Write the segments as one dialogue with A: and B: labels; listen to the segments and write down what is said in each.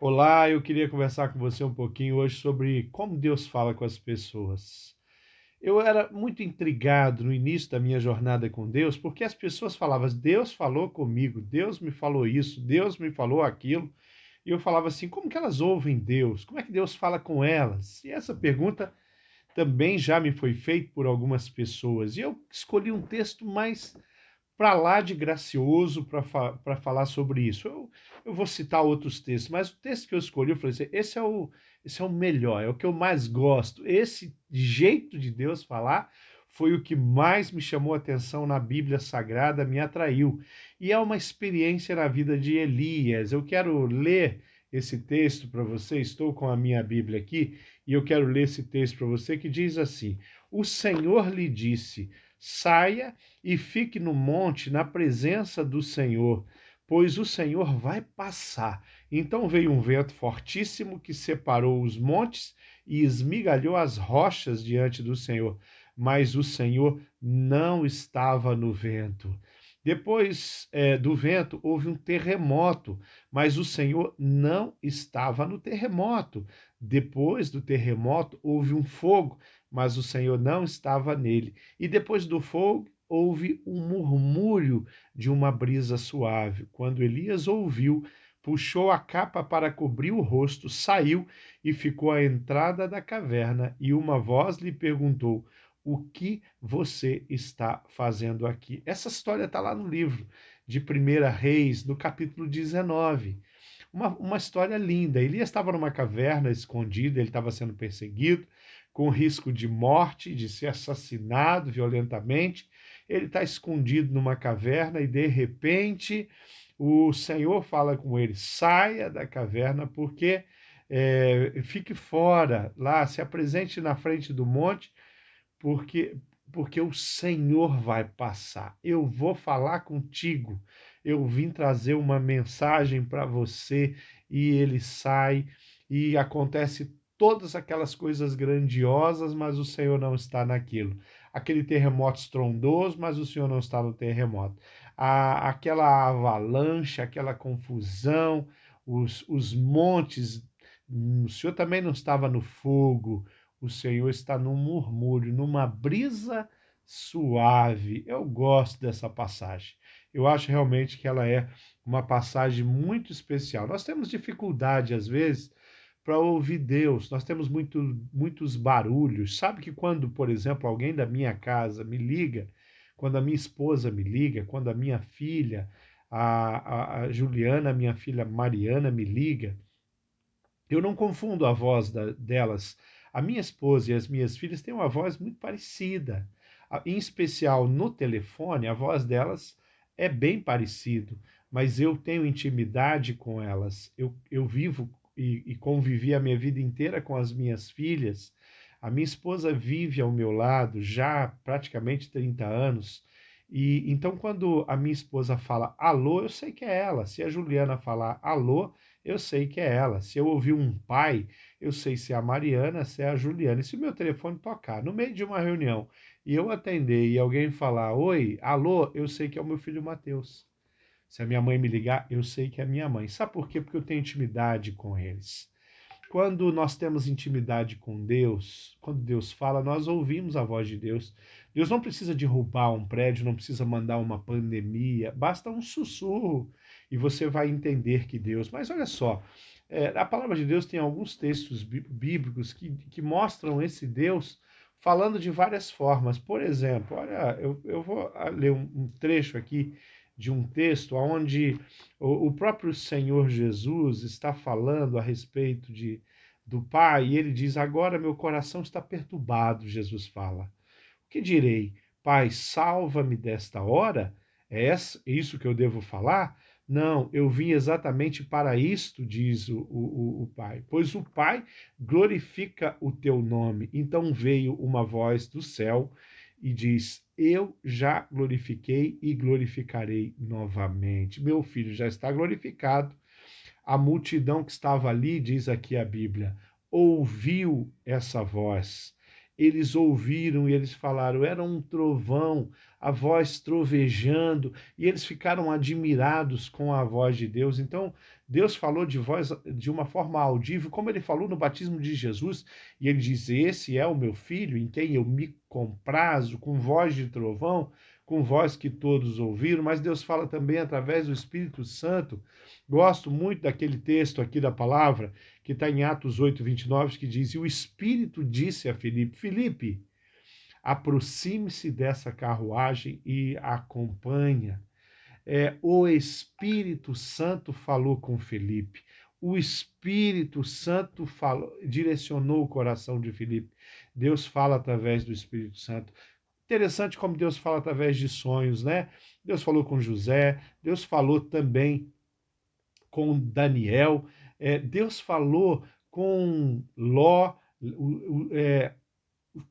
A: Olá, eu queria conversar com você um pouquinho hoje sobre como Deus fala com as pessoas. Eu era muito intrigado no início da minha jornada com Deus, porque as pessoas falavam: Deus falou comigo, Deus me falou isso, Deus me falou aquilo. E eu falava assim: como que elas ouvem Deus? Como é que Deus fala com elas? E essa pergunta também já me foi feita por algumas pessoas. E eu escolhi um texto mais para lá de gracioso para falar sobre isso. Eu vou citar outros textos, mas o texto que eu escolhi, eu falei assim, esse é o melhor, é o que eu mais gosto. Esse jeito de Deus falar foi o que mais me chamou a atenção na Bíblia Sagrada, me atraiu. E é uma experiência na vida de Elias. Eu quero ler esse texto para você, estou com a minha Bíblia aqui, e eu quero ler esse texto para você que diz assim: O Senhor lhe disse: saia e fique no monte na presença do Senhor, pois o Senhor vai passar. Então veio um vento fortíssimo que separou os montes e esmigalhou as rochas diante do Senhor, mas o Senhor não estava no vento. Depois do vento houve um terremoto, mas o Senhor não estava no terremoto. Depois do terremoto houve um fogo, mas o Senhor não estava nele. E depois do fogo houve um murmúrio de uma brisa suave. Quando Elias ouviu, puxou a capa para cobrir o rosto, saiu e ficou à entrada da caverna. E uma voz lhe perguntou: O que você está fazendo aqui? Essa história está lá no livro de 1 Reis, no capítulo 19. Uma história linda. Elias estava numa caverna escondido, ele estava sendo perseguido, com risco de morte, de ser assassinado violentamente. Ele está escondido numa caverna e, de repente, o Senhor fala com ele: saia da caverna, porque fique fora lá, se apresente na frente do monte, porque porque o Senhor vai passar. Eu vou falar contigo. Eu vim trazer uma mensagem para você e ele sai e acontece todas aquelas coisas grandiosas, mas o Senhor não está naquilo. Aquele terremoto estrondoso, mas o Senhor não está no terremoto. Aquela avalanche, aquela confusão, os montes, o Senhor também não estava no fogo, o Senhor está num murmúrio, numa brisa suave. Eu gosto dessa passagem. Eu acho realmente que ela é uma passagem muito especial. Nós temos dificuldade, às vezes, para ouvir Deus. Nós temos muitos barulhos. Sabe que quando, por exemplo, alguém da minha casa me liga, quando a minha esposa me liga, quando a minha filha, a Juliana, minha filha Mariana me liga, eu não confundo a voz delas. A minha esposa e as minhas filhas têm uma voz muito parecida. Em especial no telefone, a voz delas é bem parecido, mas eu tenho intimidade com elas. Eu vivo e convivi a minha vida inteira com as minhas filhas. A minha esposa vive ao meu lado já há praticamente 30 anos. E então, quando a minha esposa fala alô, eu sei que é ela. Se a Juliana falar alô, eu sei que é ela. Se eu ouvir um pai, eu sei se é a Mariana, se é a Juliana. E se o meu telefone tocar no meio de uma reunião e eu atender e alguém falar oi, alô, eu sei que é o meu filho Mateus. Se a minha mãe me ligar, eu sei que é a minha mãe. Sabe por quê? Porque eu tenho intimidade com eles. Quando nós temos intimidade com Deus, quando Deus fala, nós ouvimos a voz de Deus. Deus não precisa derrubar um prédio, não precisa mandar uma pandemia, basta um sussurro e você vai entender que Deus. Mas olha só, a palavra de Deus tem alguns textos bíblicos que mostram esse Deus falando de várias formas. Por exemplo, olha, eu vou ler um trecho aqui de um texto onde o próprio Senhor Jesus está falando a respeito do Pai, e ele diz: Agora meu coração está perturbado, Jesus fala. O que direi? Pai, salva-me desta hora? É isso que eu devo falar? Não, eu vim exatamente para isto, diz o Pai. Pois o Pai glorifica o teu nome. Então veio uma voz do céu e diz: Eu já glorifiquei e glorificarei novamente. Meu filho já está glorificado. A multidão que estava ali, diz aqui a Bíblia, ouviu essa voz. eles ouviram e eles falaram, era um trovão, a voz trovejando, e eles ficaram admirados com a voz de Deus. Então, Deus falou de voz de uma forma audível, como ele falou no batismo de Jesus, e ele diz: Esse é o meu filho, em quem eu me comprazo, com voz de trovão, com voz que todos ouviram. Mas Deus fala também através do Espírito Santo. Gosto muito daquele texto aqui da palavra, que está em Atos 8:29, que diz: E o Espírito disse a Filipe: Filipe, aproxime-se dessa carruagem e acompanha. O Espírito Santo falou com Filipe. O Espírito Santo direcionou o coração de Filipe. Deus fala através do Espírito Santo. Interessante como Deus fala através de sonhos, né? Deus falou com José, Deus falou também com Daniel, Deus falou com Ló,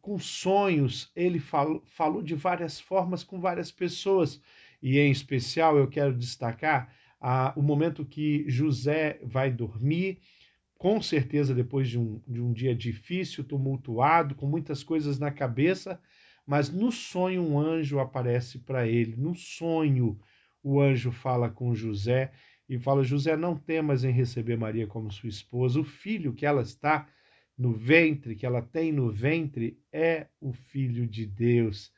A: com sonhos, ele falou de várias formas com várias pessoas. E em especial eu quero destacar o momento que José vai dormir, com certeza depois de um dia difícil, tumultuado, com muitas coisas na cabeça, mas no sonho um anjo aparece para ele. No sonho o anjo fala com José e fala: José, não temas em receber Maria como sua esposa. O filho que ela está no ventre, que ela tem no ventre, é o Filho de Deus.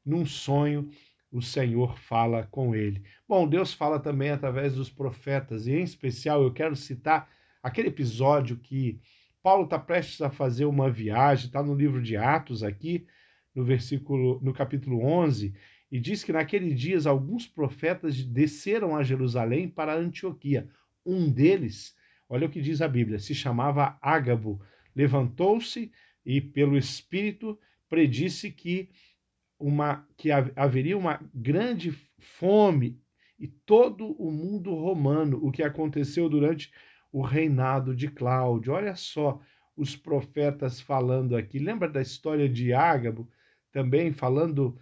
A: Num sonho, o Senhor fala com ele. Bom, Deus fala também através dos profetas, e em especial eu quero citar aquele episódio que Paulo está prestes a fazer uma viagem, está no livro de Atos aqui, no capítulo 11, e diz que naqueles dias alguns profetas desceram a Jerusalém para Antioquia. Um deles, olha o que diz a Bíblia, se chamava Ágabo. Levantou-se e, pelo Espírito, predisse que haveria uma grande fome e todo o mundo romano, o que aconteceu durante o reinado de Cláudio. Olha só os profetas falando aqui. Lembra da história de Ágabo também falando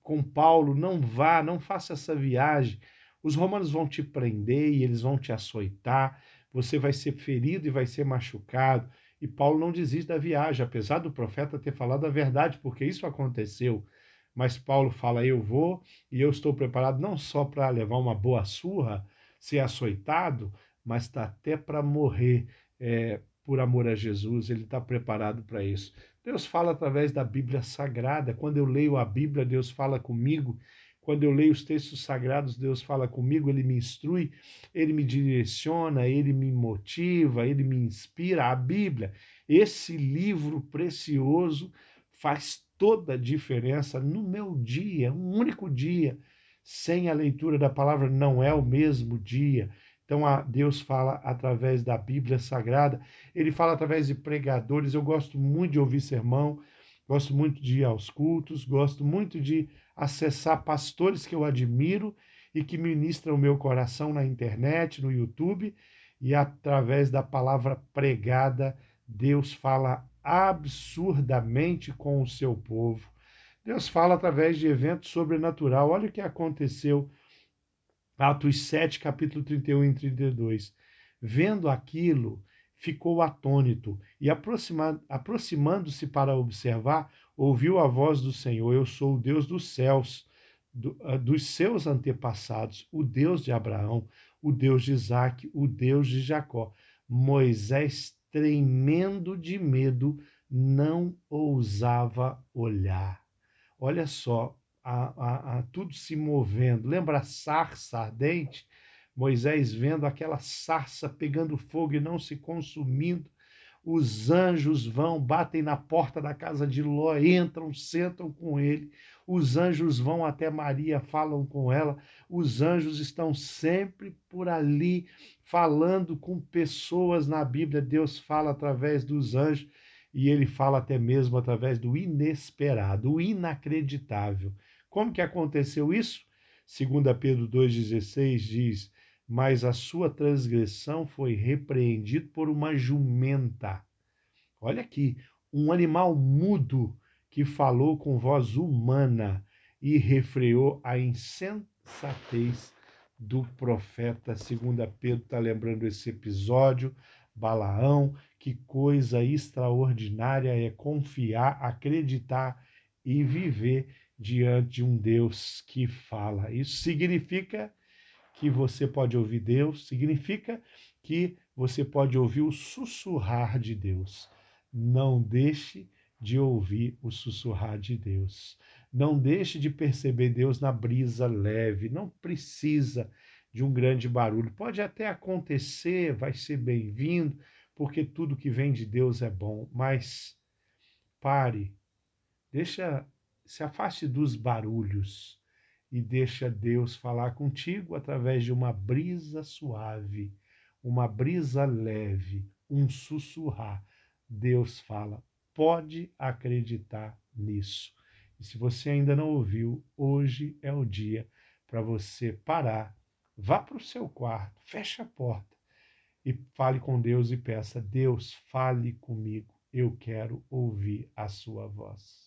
A: com Paulo: não vá, não faça essa viagem. Os romanos vão te prender e eles vão te açoitar. Você vai ser ferido e vai ser machucado. E Paulo não desiste da viagem, apesar do profeta ter falado a verdade, porque isso aconteceu. Mas Paulo fala: eu vou e eu estou preparado não só para levar uma boa surra, ser açoitado, mas está até para morrer por amor a Jesus. Ele está preparado para isso. Deus fala através da Bíblia Sagrada. Quando eu leio a Bíblia, Deus fala comigo. Quando eu leio os textos sagrados, Deus fala comigo, ele me instrui, ele me direciona, ele me motiva, ele me inspira. A Bíblia, esse livro precioso, faz toda a diferença no meu dia. Um único dia sem a leitura da palavra não é o mesmo dia. Então, Deus fala através da Bíblia Sagrada, ele fala através de pregadores. Eu gosto muito de ouvir sermão, gosto muito de ir aos cultos, gosto muito de acessar pastores que eu admiro e que ministram o meu coração na internet, no YouTube, e através da palavra pregada, Deus fala absurdamente com o seu povo. Deus fala através de eventos sobrenaturais. Olha o que aconteceu, Atos 7, capítulo 31 e 32. Vendo aquilo, ficou atônito e, aproximando-se para observar, ouviu a voz do Senhor: Eu sou o Deus dos céus, dos seus antepassados, o Deus de Abraão, o Deus de Isaque, o Deus de Jacó. Moisés, tremendo de medo, não ousava olhar. Olha só, tudo se movendo. Lembra a sarça ardente? Moisés vendo aquela sarça pegando fogo e não se consumindo. Os anjos vão, batem na porta da casa de Ló, entram, sentam com ele. Os anjos vão até Maria, falam com ela. Os anjos estão sempre por ali, falando com pessoas na Bíblia. Deus fala através dos anjos e ele fala até mesmo através do inesperado, o inacreditável. Como que aconteceu isso? 2 Pedro 2,16 diz: mas a sua transgressão foi repreendido por uma jumenta. Olha aqui, um animal mudo que falou com voz humana e refreou a insensatez do profeta. 2 Pedro está lembrando esse episódio Balaão. Que coisa extraordinária é confiar, acreditar e viver diante de um Deus que fala. Isso significa que você pode ouvir Deus, significa que você pode ouvir o sussurrar de Deus. Não deixe de ouvir o sussurrar de Deus. Não deixe de perceber Deus na brisa leve. Não precisa de um grande barulho. Pode até acontecer, vai ser bem-vindo, porque tudo que vem de Deus é bom, mas pare, deixa, se afaste dos barulhos e deixa Deus falar contigo através de uma brisa suave, uma brisa leve, um sussurrar. Deus fala, pode acreditar nisso. E se você ainda não ouviu, hoje é o dia para você parar, vá para o seu quarto, feche a porta e fale com Deus e peça: Deus, fale comigo, eu quero ouvir a sua voz.